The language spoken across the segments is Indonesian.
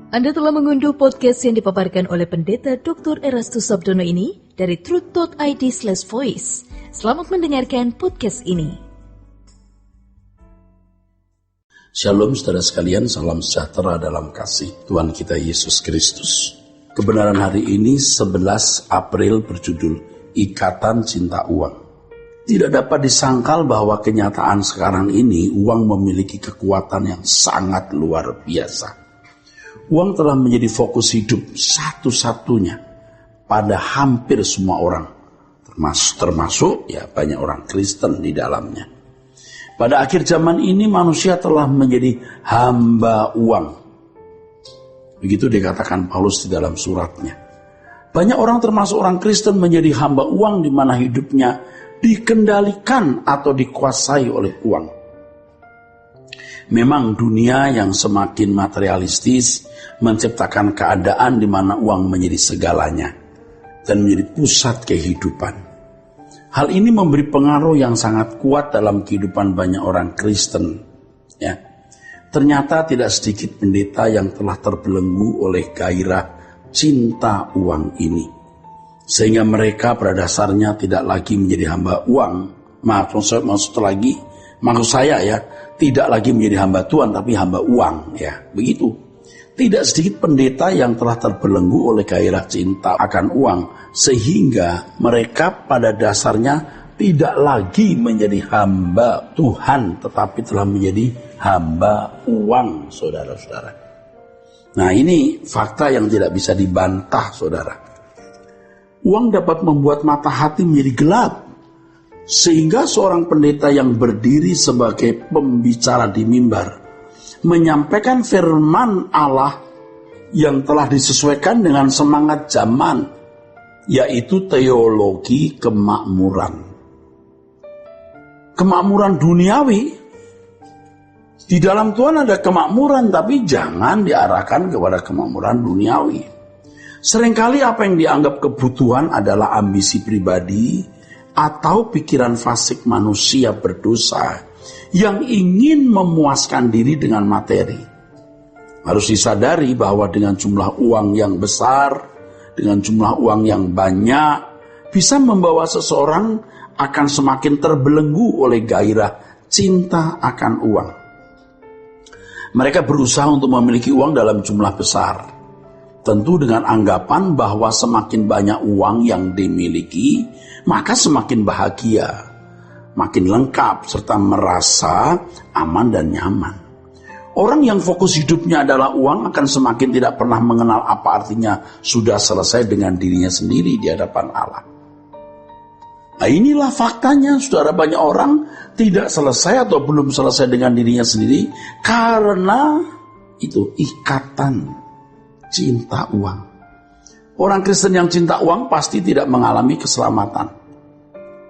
Anda telah mengunduh podcast yang dipaparkan oleh Pendeta Dr. Erastus Sabdono ini dari truth.id/voice. Selamat mendengarkan podcast ini. Shalom saudara sekalian, salam sejahtera dalam kasih Tuhan kita Yesus Kristus. Kebenaran hari ini 11 April berjudul Ikatan Cinta Uang. Tidak dapat disangkal bahwa kenyataan sekarang ini uang memiliki kekuatan yang sangat luar biasa. Uang telah menjadi fokus hidup satu-satunya pada hampir semua orang, termasuk ya banyak orang Kristen di dalamnya. Pada akhir zaman ini manusia telah menjadi hamba uang. Begitu dikatakan Paulus di dalam suratnya. Banyak orang termasuk orang Kristen menjadi hamba uang di mana hidupnya dikendalikan atau dikuasai oleh uang. Memang dunia yang semakin materialistis menciptakan keadaan di mana uang menjadi segalanya dan menjadi pusat kehidupan. Hal ini memberi pengaruh yang sangat kuat dalam kehidupan banyak orang Kristen. Ya. Ternyata tidak sedikit pendeta yang telah terbelenggu oleh gairah cinta uang ini. Sehingga mereka pada dasarnya tidak lagi menjadi hamba uang. Maksud saya tidak lagi menjadi hamba Tuhan tapi hamba uang. Ya, begitu. Tidak sedikit pendeta yang telah terbelenggu oleh gairah cinta akan uang. Sehingga mereka pada dasarnya tidak lagi menjadi hamba Tuhan tetapi telah menjadi hamba uang, saudara-saudara. Nah, ini fakta yang tidak bisa dibantah, saudara. Uang dapat membuat mata hati menjadi gelap. Sehingga seorang pendeta yang berdiri sebagai pembicara di mimbar menyampaikan firman Allah yang telah disesuaikan dengan semangat zaman, yaitu teologi kemakmuran. Kemakmuran duniawi. Di dalam Tuhan ada kemakmuran, tapi jangan diarahkan kepada kemakmuran duniawi. Seringkali apa yang dianggap kebutuhan adalah ambisi pribadi atau pikiran fasik manusia berdosa yang ingin memuaskan diri dengan materi. Harus disadari bahwa dengan jumlah uang yang besar, dengan jumlah uang yang banyak, bisa membawa seseorang akan semakin terbelenggu oleh gairah cinta akan uang. Mereka berusaha untuk memiliki uang dalam jumlah besar. Tentu dengan anggapan bahwa semakin banyak uang yang dimiliki, maka semakin bahagia, makin lengkap, serta merasa aman dan nyaman. Orang yang fokus hidupnya adalah uang akan semakin tidak pernah mengenal apa artinya sudah selesai dengan dirinya sendiri di hadapan Allah. Nah, inilah faktanya, saudara, banyak orang tidak selesai atau belum selesai dengan dirinya sendiri karena itu ikatan cinta uang. Orang Kristen yang cinta uang pasti tidak mengalami keselamatan.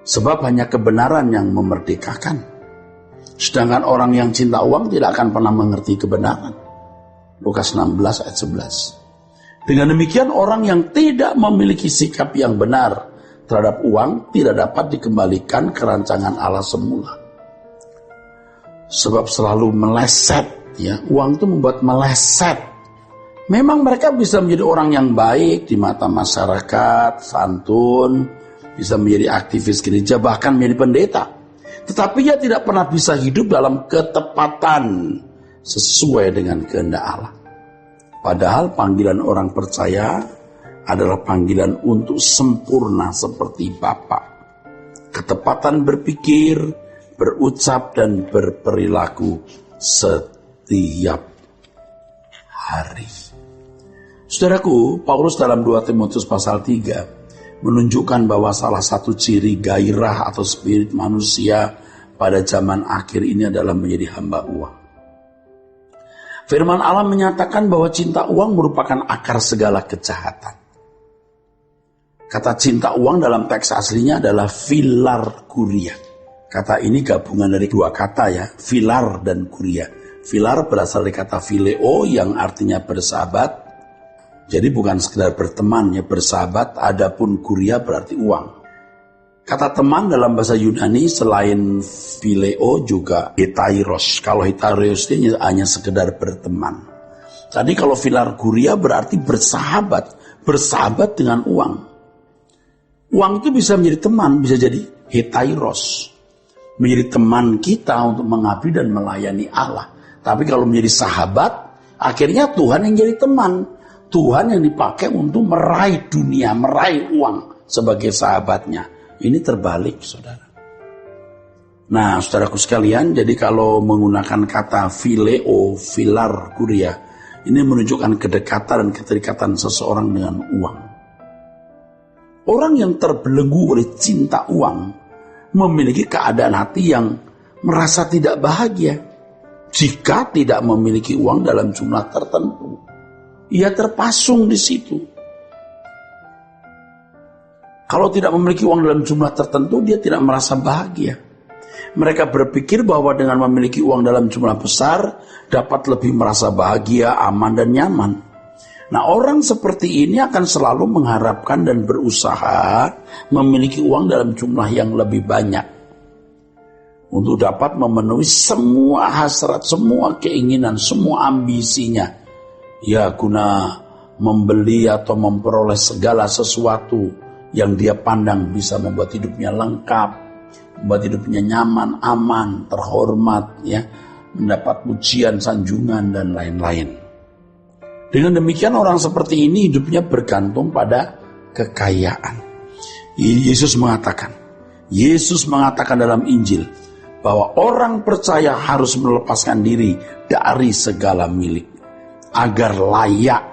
Sebab hanya kebenaran yang memerdekakan. Sedangkan orang yang cinta uang tidak akan pernah mengerti kebenaran. Lukas 16 ayat 11. Dengan demikian orang yang tidak memiliki sikap yang benar terhadap uang tidak dapat dikembalikan ke rancangan Allah semula. Sebab selalu meleset, ya, uang itu membuat meleset. Memang mereka bisa menjadi orang yang baik di mata masyarakat, santun, bisa menjadi aktivis gereja, bahkan menjadi pendeta. Tetapi ia tidak pernah bisa hidup dalam ketepatan sesuai dengan kehendak Allah. Padahal panggilan orang percaya adalah panggilan untuk sempurna seperti Bapa. Ketepatan berpikir, berucap, dan berperilaku setiap hari. Saudaraku, Paulus dalam 2 Timotius pasal 3 menunjukkan bahwa salah satu ciri gairah atau spirit manusia pada zaman akhir ini adalah menjadi hamba uang. Firman Allah menyatakan bahwa cinta uang merupakan akar segala kejahatan. Kata cinta uang dalam teks aslinya adalah filar kuria. Kata ini gabungan dari dua kata, ya, filar dan kuria. Filar berasal dari kata phileo yang artinya bersahabat. Jadi bukan sekedar berteman, ya, bersahabat. Adapun kuria berarti uang. Kata teman dalam bahasa Yunani selain phileo juga hetairos. Kalau hetairos ini hanya sekedar berteman. Tadi kalau filarguria berarti bersahabat dengan uang. Uang itu bisa menjadi teman, bisa jadi hetairos, menjadi teman kita untuk mengabdi dan melayani Allah. Tapi kalau menjadi sahabat, akhirnya Tuhan yang jadi teman. Tuhan yang dipakai untuk meraih dunia, meraih uang sebagai sahabatnya. Ini terbalik, saudara. Nah, saudaraku sekalian, jadi kalau menggunakan kata phileo, filarguria, ini menunjukkan kedekatan dan keterikatan seseorang dengan uang. Orang yang terbelenggu oleh cinta uang memiliki keadaan hati yang merasa tidak bahagia jika tidak memiliki uang dalam jumlah tertentu. Ia terpasung di situ. Kalau tidak memiliki uang dalam jumlah tertentu, dia tidak merasa bahagia. Mereka berpikir bahwa dengan memiliki uang dalam jumlah besar dapat lebih merasa bahagia, aman, dan nyaman. Nah, orang seperti ini akan selalu mengharapkan dan berusaha memiliki uang dalam jumlah yang lebih banyak untuk dapat memenuhi semua hasrat, semua keinginan, semua ambisinya. Ya, guna membeli atau memperoleh segala sesuatu yang dia pandang bisa membuat hidupnya lengkap, membuat hidupnya nyaman, aman, terhormat, ya, mendapat pujian, sanjungan, dan lain-lain. Dengan demikian orang seperti ini hidupnya bergantung pada kekayaan. Yesus mengatakan dalam Injil bahwa orang percaya harus melepaskan diri dari segala milik agar layak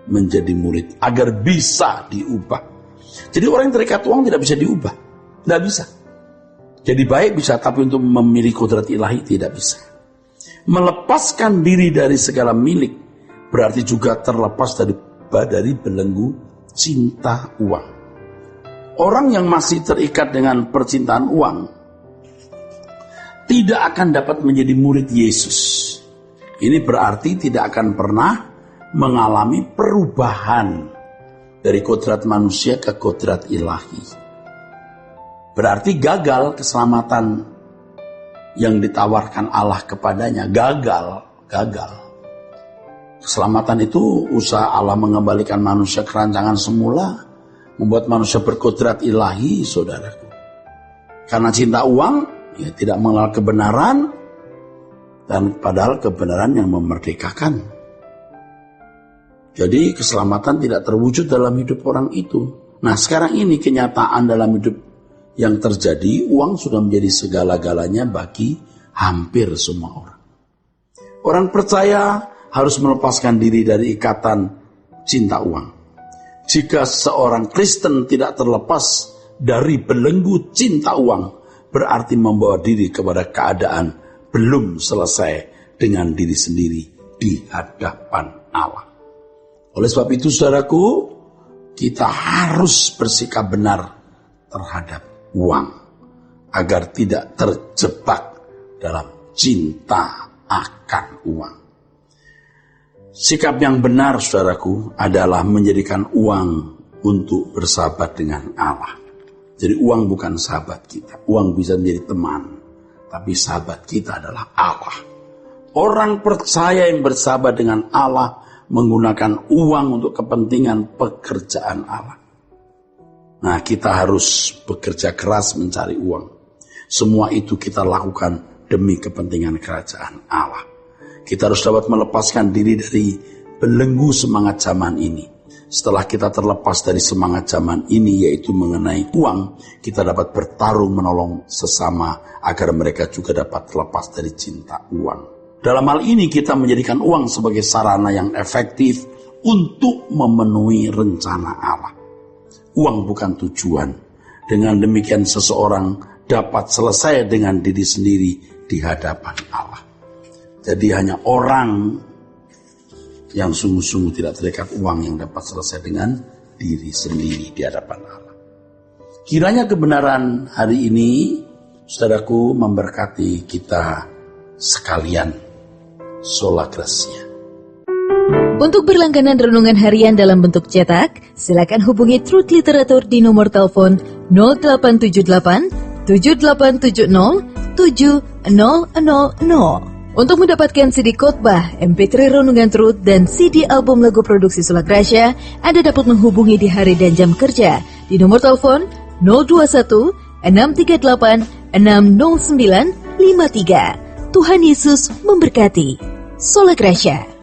menjadi murid, agar bisa diubah. Jadi orang yang terikat uang tidak bisa diubah, tidak bisa. Jadi baik bisa, tapi untuk memiliki kodrat ilahi tidak bisa. Melepaskan diri dari segala milik berarti juga terlepas dari belenggu cinta uang. Orang yang masih terikat dengan percintaan uang tidak akan dapat menjadi murid Yesus. Ini berarti tidak akan pernah mengalami perubahan dari kodrat manusia ke kodrat ilahi. Berarti gagal keselamatan yang ditawarkan Allah kepadanya. Gagal. Keselamatan itu usaha Allah mengembalikan manusia ke rancangan semula, membuat manusia berkodrat ilahi, saudaraku. Karena cinta uang, ya tidak mengenal kebenaran, dan padahal kebenaran yang memerdekakan. Jadi keselamatan tidak terwujud dalam hidup orang itu. Nah, sekarang ini kenyataan dalam hidup yang terjadi, uang sudah menjadi segala-galanya bagi hampir semua orang. Orang percaya harus melepaskan diri dari ikatan cinta uang. Jika seorang Kristen tidak terlepas dari belenggu cinta uang, berarti membawa diri kepada keadaan belum selesai dengan diri sendiri di hadapan Allah. Oleh sebab itu, saudaraku, kita harus bersikap benar terhadap uang agar tidak terjebak dalam cinta akan uang. Sikap yang benar, saudaraku, adalah menjadikan uang untuk bersahabat dengan Allah. Jadi uang bukan sahabat kita. Uang bisa menjadi teman, tapi sahabat kita adalah Allah. Orang percaya yang bersahabat dengan Allah menggunakan uang untuk kepentingan pekerjaan Allah. Nah, kita harus bekerja keras mencari uang. Semua itu kita lakukan demi kepentingan kerajaan Allah. Kita harus dapat melepaskan diri dari belenggu semangat zaman ini. Setelah kita terlepas dari semangat zaman ini, yaitu mengenai uang, kita dapat bertarung menolong sesama agar mereka juga dapat terlepas dari cinta uang. Dalam hal ini kita menjadikan uang sebagai sarana yang efektif untuk memenuhi rencana Allah. Uang bukan tujuan. Dengan demikian seseorang dapat selesai dengan diri sendiri di hadapan Allah. Jadi hanya orang yang sungguh-sungguh tidak terikat uang yang dapat selesai dengan diri sendiri di hadapan Allah. Kiranya kebenaran hari ini, saudaraku, memberkati kita sekalian. Sola Gracia. Untuk berlangganan renungan harian dalam bentuk cetak, silakan hubungi Truth Literatur di nomor telepon 0878 7870 7000. Untuk mendapatkan CD khotbah, MP3 Renungan Truth, dan CD album lagu produksi Sulak Rasya, Anda dapat menghubungi di hari dan jam kerja di nomor telepon 021 638 60953. Tuhan Yesus memberkati. Sulak Rasya.